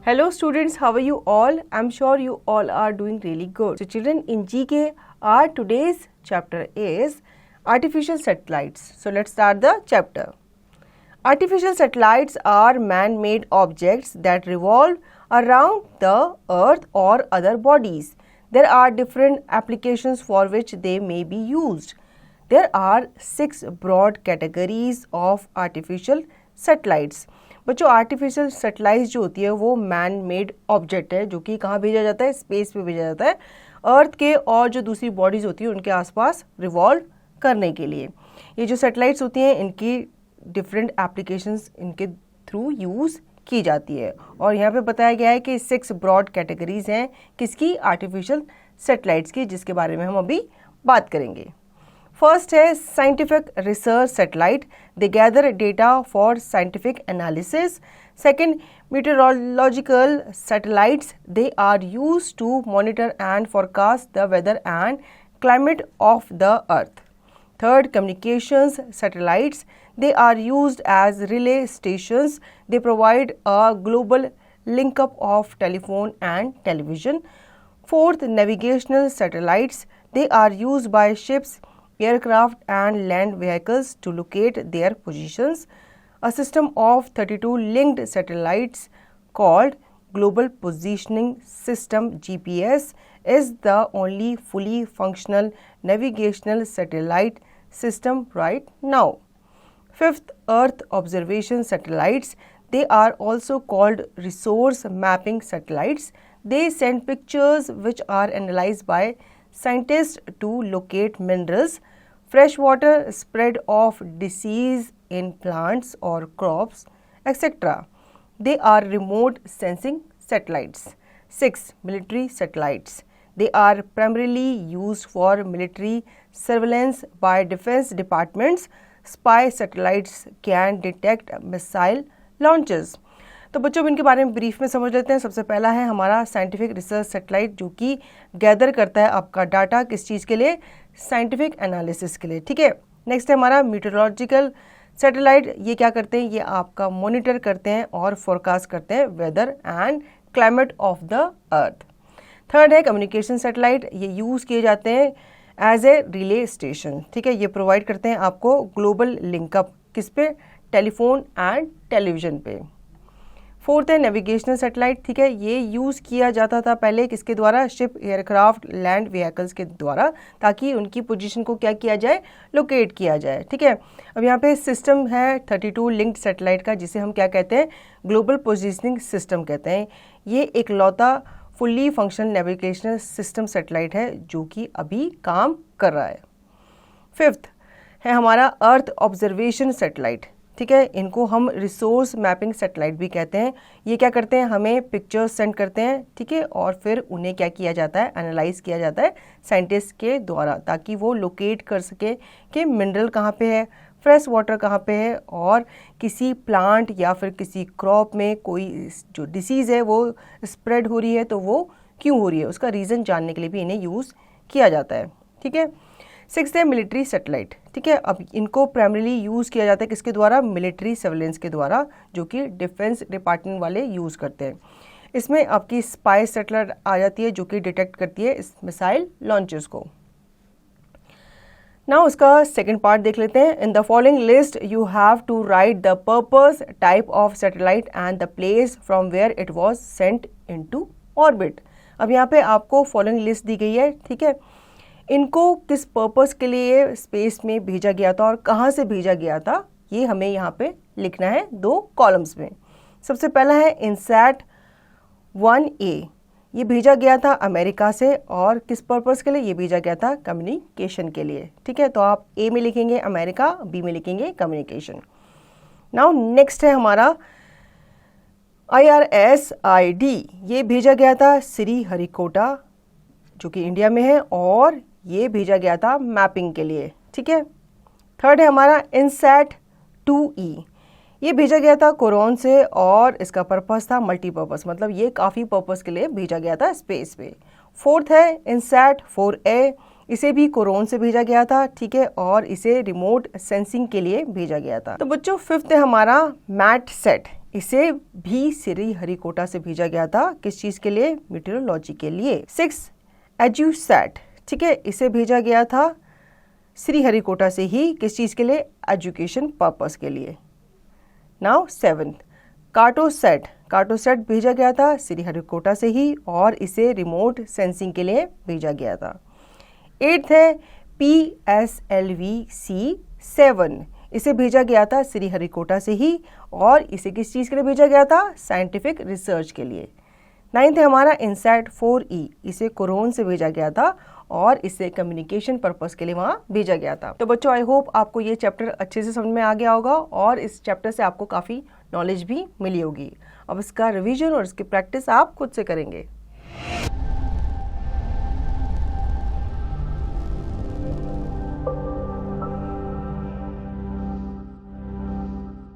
Hello students, how are you all? I'm sure you all are doing really good. So children, in GK, our today's chapter is Artificial Satellites. So let's start the chapter. Artificial satellites are man-made objects that revolve around the earth or other bodies. There are different applications for which they may be used. There are 6 broad categories of artificial satellites. बच्चों artificial satellite जो होती है वो man made object है जो कि कहाँ भेजा जाता है, स्पेस पे भेजा जाता है अर्थ के और जो दूसरी बॉडीज़ होती है उनके आसपास रिवॉल्व करने के लिए। ये जो सैटेलाइट्स होती हैं इनकी डिफरेंट एप्लीकेशंस इनके थ्रू यूज़ की जाती है और यहाँ पे बताया गया है कि 6 ब्रॉड कैटेगरीज हैं किसकी, आर्टिफिशियल सैटेलाइट्स की, जिसके बारे में हम अभी बात करेंगे। फर्स्ट है scientific research satellite, they gather data for scientific analysis. Second, meteorological satellites, they are use to monitor and forecast the weather and climate of the earth. Third, communications satellites, they are used as relay stations. They provide a global link up of telephone and television. Fourth, navigational satellites, they are used by ships, aircraft and land vehicles to locate their positions. A system of 32 linked satellites called Global Positioning System (GPS) is the only fully functional navigational satellite system right now. Fifth, Earth observation satellites, they are also called resource mapping satellites. They send pictures which are analyzed by scientists to locate minerals, freshwater, spread of disease in plants or crops, etc. They are remote sensing satellites. 6. Military satellites. They are primarily used for military surveillance by defense departments. Spy satellites can detect missile launches. तो बच्चों अब इनके बारे में brief में समझ लेते हैं। सबसे पहला है हमारा साइंटिफिक रिसर्च सैटेलाइट जो कि गैदर करता है आपका डाटा किस चीज़ के लिए, साइंटिफिक एनालिसिस के लिए, ठीक है। नेक्स्ट है हमारा मीटेरोलॉजिकल सैटेलाइट, ये क्या करते हैं, ये आपका मॉनिटर करते हैं और फोरकास्ट करते हैं weather and climate of the earth. Third है कम्युनिकेशन सैटेलाइट, ये यूज़ किए जाते हैं एज ए रिले स्टेशन, ठीक है। ये प्रोवाइड करते हैं आपको ग्लोबल लिंकअप किस पे, टेलीफोन एंड टेलीविज़न पे। फोर्थ है नेविगेशनल सैटेलाइट, ठीक है। ये यूज़ किया जाता था पहले किसके द्वारा, शिप, एयरक्राफ्ट, लैंड व्हीकल्स के द्वारा, ताकि उनकी पोजीशन को क्या किया जाए, लोकेट किया जाए, ठीक है। अब यहाँ पे सिस्टम है 32 लिंक्ड सैटेलाइट का, जिसे हम क्या कहते हैं, ग्लोबल पोजिशनिंग सिस्टम कहते हैं। ये एक लौता fully functional navigational system satellite है जो कि अभी काम कर रहा है। फिफ्थ है हमारा अर्थ ऑब्जर्वेशन सैटेलाइट, ठीक है। इनको हम रिसोर्स मैपिंग सैटेलाइट भी कहते हैं। ये क्या करते हैं, हमें पिक्चर्स सेंड करते हैं, ठीक है, और फिर उन्हें क्या किया जाता है, एनालाइज किया जाता है साइंटिस्ट के द्वारा, ताकि वो लोकेट कर सके कि मिनरल कहाँ पे है, फ्रेश वाटर कहाँ पे है, और किसी प्लांट या फिर किसी क्रॉप में कोई जो डिसीज़ है वो स्प्रेड हो रही है तो वो क्यों हो रही है, उसका रीज़न जानने के लिए भी इन्हें यूज़ किया जाता है, ठीक है। 6 है मिलिट्री सैटेलाइट, ठीक है। अब इनको प्राइमरीली यूज़ किया जाता है किसके द्वारा, मिलिट्री सर्वेलेंस के द्वारा, जो कि डिफेंस डिपार्टमेंट वाले यूज़ करते हैं। इसमें आपकी स्पाई सैटेलाइट आ जाती है जो कि डिटेक्ट करती है इस मिसाइल लॉन्चेस को। नाउ उसका सेकेंड पार्ट देख लेते हैं। In the following list you have to write the purpose, type of satellite and the place from where it was sent into orbit. अब यहाँ पे आपको फॉलोइंग लिस्ट दी गई है, ठीक है। इनको किस पर्पस के लिए स्पेस में भेजा गया था और कहाँ से भेजा गया था, ये हमें यहाँ पे लिखना है 2 कॉलम्स में। सबसे पहला है इनसैट 1A, ये भेजा गया था अमेरिका से, और किस पर्पस के लिए, ये भेजा गया था कम्युनिकेशन के लिए, ठीक है। तो आप ए में लिखेंगे अमेरिका, बी में लिखेंगे कम्युनिकेशन। नाउ नेक्स्ट है हमारा IRSID, ये भेजा गया था श्रीहरिकोटा जो कि इंडिया में है, और ये भेजा गया था मैपिंग के लिए, ठीक है। थर्ड है हमारा इनसैट 2E, ये भेजा गया था कोरोन से और इसका पर्पस था मल्टीपर्पस, मतलब ये काफ़ी पर्पस के लिए भेजा गया था स्पेस में। फोर्थ है इनसैट 4A, इसे भी कोरोन से भेजा गया था, ठीक है, और इसे रिमोट सेंसिंग के लिए भेजा गया था। तो बच्चों फिफ्थ है हमारा मैट सेट, इसे भी श्रीहरिकोटा से भेजा गया था, किस चीज के लिए? मीटेरोलॉजी के लिए। 6 एजुसैट, ठीक है, इसे भेजा गया था श्रीहरिकोटा से ही, किस चीज के लिए? एजुकेशन पर्पस के लिए। नाउ 7 कार्टोसैट, कार्टोसैट भेजा गया था श्रीहरिकोटा से ही और इसे रिमोट सेंसिंग के लिए भेजा गया था। 8 है PSLV-C7, इसे भेजा गया था श्रीहरिकोटा से ही और इसे किस चीज़ के लिए भेजा गया था? साइंटिफिक रिसर्च के लिए। 9th है हमारा इनसैट 4E, इसे कोरोन से भेजा गया था और इसे कम्युनिकेशन पर्पस के लिए वहाँ भेजा गया था। तो बच्चों आई होप आपको ये चैप्टर अच्छे से समझ में आ गया होगा और इस चैप्टर से आपको काफ़ी नॉलेज भी मिली होगी। अब इसका रिवीजन और इसकी प्रैक्टिस आप खुद से करेंगे।